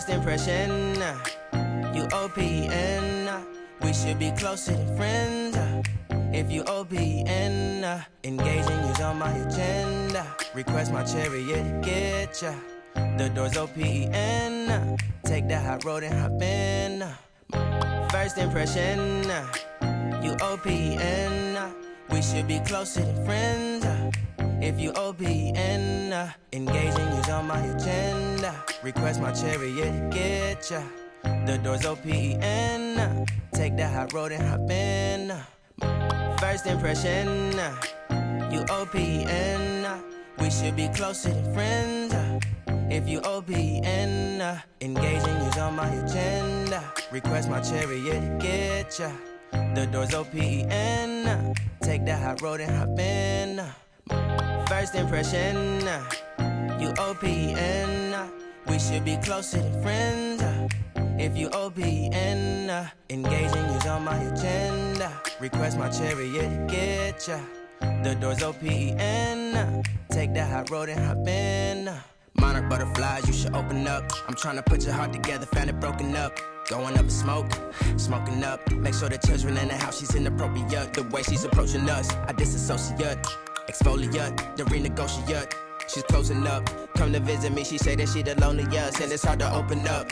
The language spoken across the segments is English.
First impression, you OPN. We should be closer than friends. If you OPN, engaging you's on my agenda. Request my chariot to get ya. The door's OPN. Take that hot road and hop in. First impression, you OPN. We should be closer than friends. If you OPN, engaging you's on my agenda. Request my chariot to get ya. The door's OPN. Take that hot road and hop in. First impression, you OPN. We should be closer than friends. If you OPN, engaging you's on my agenda. Request my chariot to get ya. The door's OPN. Take that hot road and hop in. First impression, you OPN. We should be closer than friends. If you OPN, engaging you's on my agenda. Request my chariot to get ya. The door's OPN. Take that hot road and hop in. Monarch butterflies, you should open up. I'm trying to put your heart together, found it broken up. Going up in smoke, smoking up. Make sure the children in the house, she's inappropriate. The way she's approaching us, I disassociate. Exfoliate, the renegotiate. She's closing up, come to visit me. She say that she the loneliest, and it's hard to open up.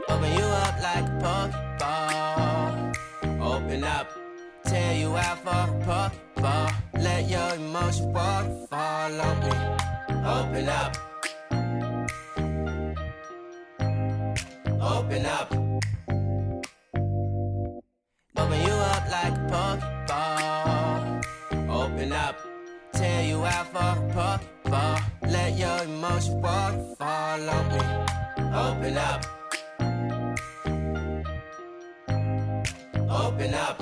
Open you up like a Pokeball. Open up, tear you out for a Pokeball. Let your emotion waterfall on me. Open up. Open up. Open you up like a Pokeball. Open up, tear you out for a Pokeball. Let your emotion waterfall on me. Open up. Open up.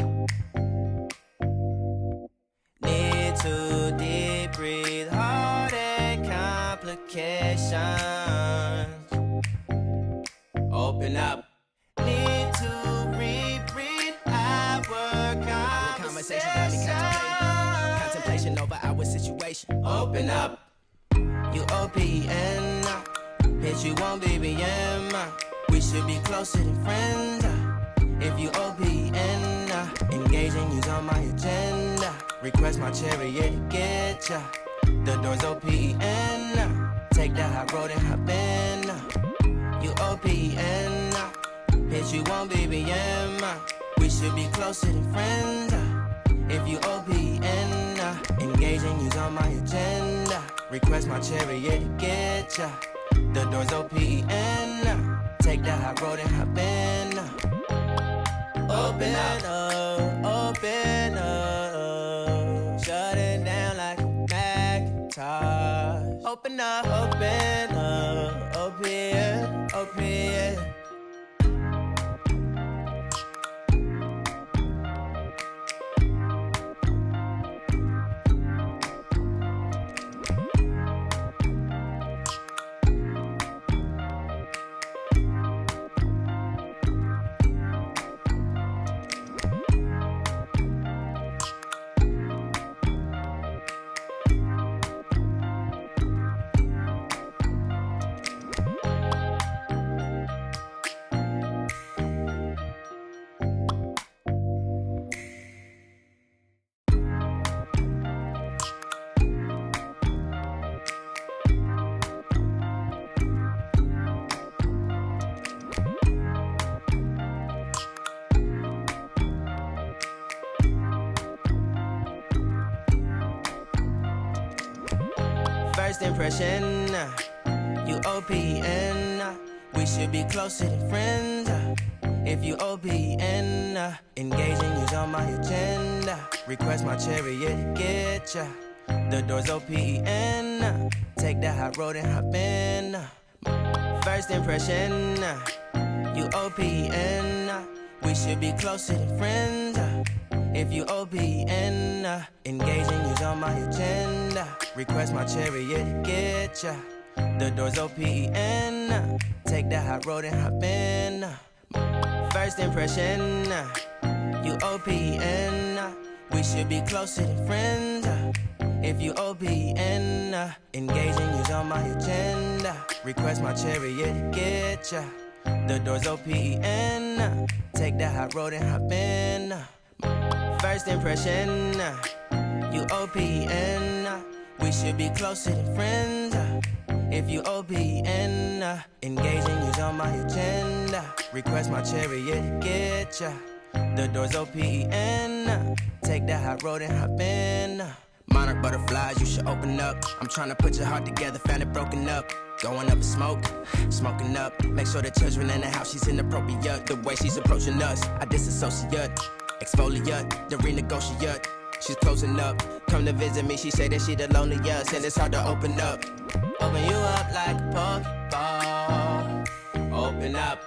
Need to deep breathe, heart and complications. Open up. Need to reread our conversation. Got me contemplation over our situation. Open up. You OPN. Bitch, you won't BBM. We should be closer than friends. If you OPN, engaging you's on my agenda. Request my chariot to get ya. The door's OPN. Take that hot road and hop in. You OPN. Bitch, you won't BBM. We should be closer than friends. If you OPN, engaging you's on my agenda. Request my chariot to get ya. The door's OPN. Take that hot road and hop in. Open up, open up. Shut it down like a Macintosh. Open up, open, open. First impression, you OPN. We should be closer than friends. If you OPN, engaging you's on my agenda. Request my chariot to get ya. The door's OPN. Take that hot road and hop in. First impression, you OPN. We should be closer than friends. If you OPN, engaging you's on my agenda. Request my chariot to get ya. The door's OPN. Take that hot road and hop in. First impression, you OPN. We should be closer than friends. If you OPN, engaging you's on my agenda. Request my chariot to get ya. The door's open. Take that hot road and hop in. First impression, you OPN. We should be closer than friends. If you OPN, engaging you's on my agenda. Request my chariot to get ya. The door's open. Take that hot road and hop in. Monarch butterflies, you should open up. I'm trying to put your heart together, found it broken up. Going up in smoke, smoking up. Make sure the children in the house, she's inappropriate. The way she's approaching us, I disassociate. Exfoliate, the renegotiate. She's closing up, come to visit me. She say that she the loneliest, and it's hard to open up. Open you up like a Pokeball. Open up,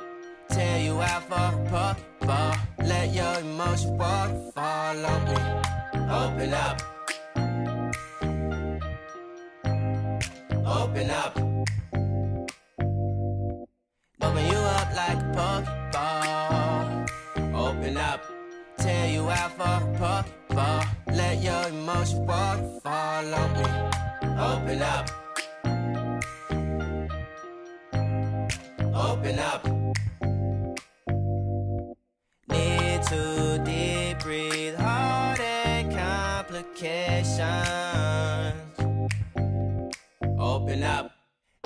tear you out for a Pokeball. Let your emotion waterfall on me. Open up. Open up. Open you up like a Pokeball. Open up. Tear you out for a Pokeball. Let your emotion waterfall on me. Open up. Open up. Need to deep breathe. Heart and complications. Open up.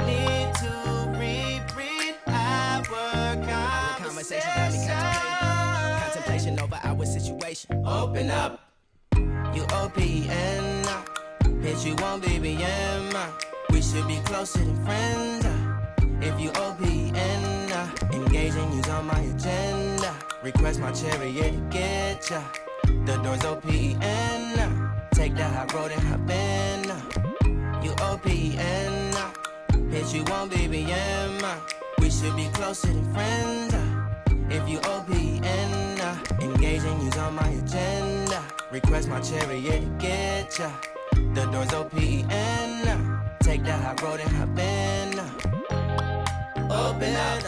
Need to reread our conversation. Got me contemplation over our situation. Open up. You OPN. Bitch, you won't BBM. We should be closer than friends. If you OPN, engaging you's on my agenda. Request my chariot to get ya. The door's OPN. Take that hot road and hop in. You OPN, bitch, you won't BBM. We should be closer than friends. If you OPN, engaging you's on my agenda. Request my chariot to get ya. The door's OPN. Take that hot road and hop in. Open up,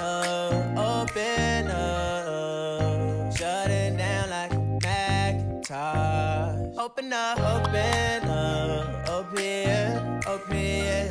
open up. Shut it down like a Macintosh. Open up, open up. Open, open.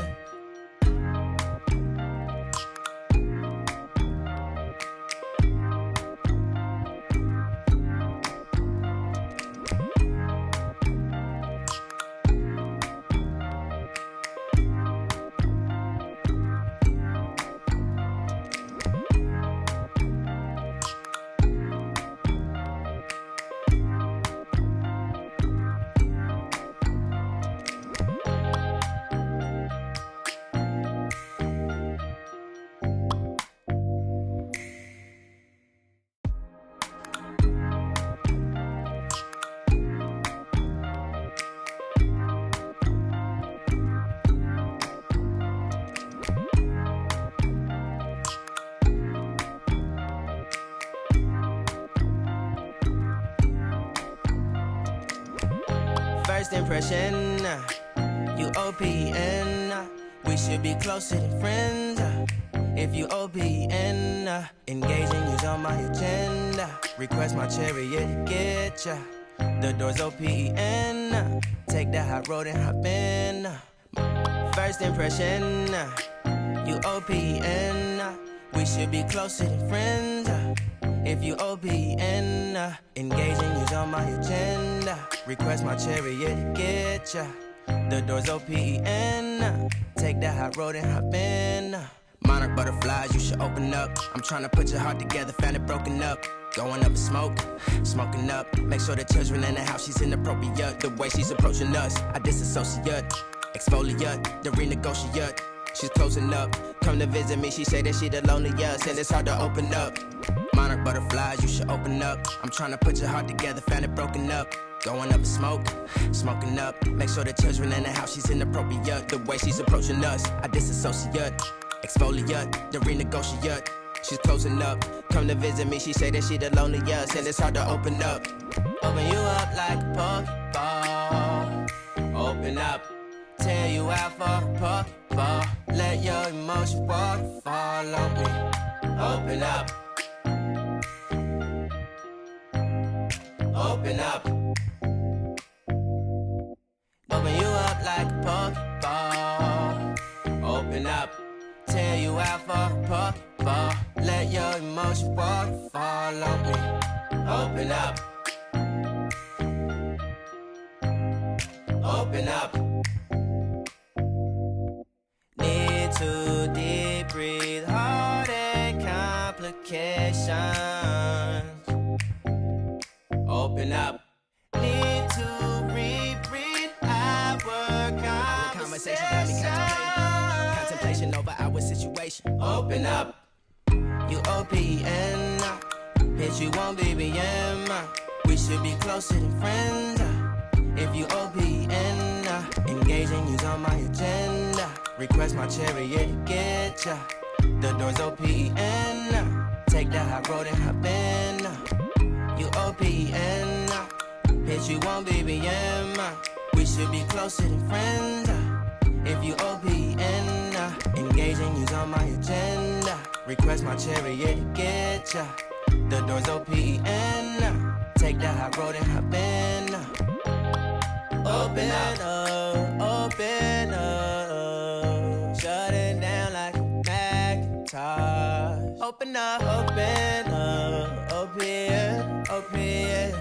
First impression, you OPN. We should be closer than friends. If you OPN, engaging you's on my agenda. Request my chariot to get ya. The door's OPN. Take that hot road and hop in. First impression, you OPN. We should be closer than friends. If you OPN, engaging you's on my agenda. Request my chariot to get ya. The door's OPN. Take that hot road and hop in. Monarch butterflies, you should open up. I'm trying to put your heart together, found it broken up. Going up in smoke, smoking up. Make sure the children in the house, she's inappropriate. The way she's approaching us, I disassociate. Exfoliate, the renegotiate. She's closing up, come to visit me. She say that she the loneliest, and it's hard to open up. Monarch butterflies, you should open up. I'm trying to put your heart together, found it broken up. Going up in smoke, smoking up. Make sure the children in the house, she's inappropriate. The way she's approaching us, I disassociate. Exfoliate, the renegotiate. She's closing up, come to visit me. She say that she the loneliest, and it's hard to open up. Open you up like a Pokeball. Open up, tear you out for a Pokeball. Let your emotion waterfall on me. Open up. Open up. Open you up like a Pokeball. Open up. Tear you out for a Pokeball. Let your emotion waterfall on me. Open up. Open up. Need to deep breathe, heart and complications. Open up. Need to reread our conversation. Got me contemplation over our situation. Open up. You OPN, bitch, you won't BBM. We should be closer than friends. If you OPN, engaging you's on my agenda. Request my chariot to get ya. The door's OPN. Take that high road and hop in. You OPN, bitch, you won't BBM. We should be closer than friends. If you OPN, engaging you's on my agenda. Request my chariot to get ya. The door's OPN. Take that high road and hop in. Open up, open up. Shut it down like a Macintosh. Open up, open up. Open, open.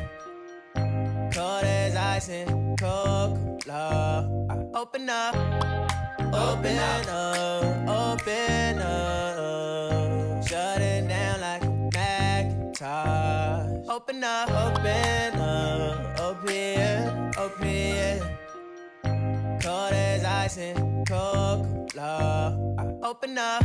Cold as ice and Coca-Cola. Open up, open up, open up. Shut it down like a Macintosh. Open up, open up, open, open. Cold as ice and Coca-Cola. Open up.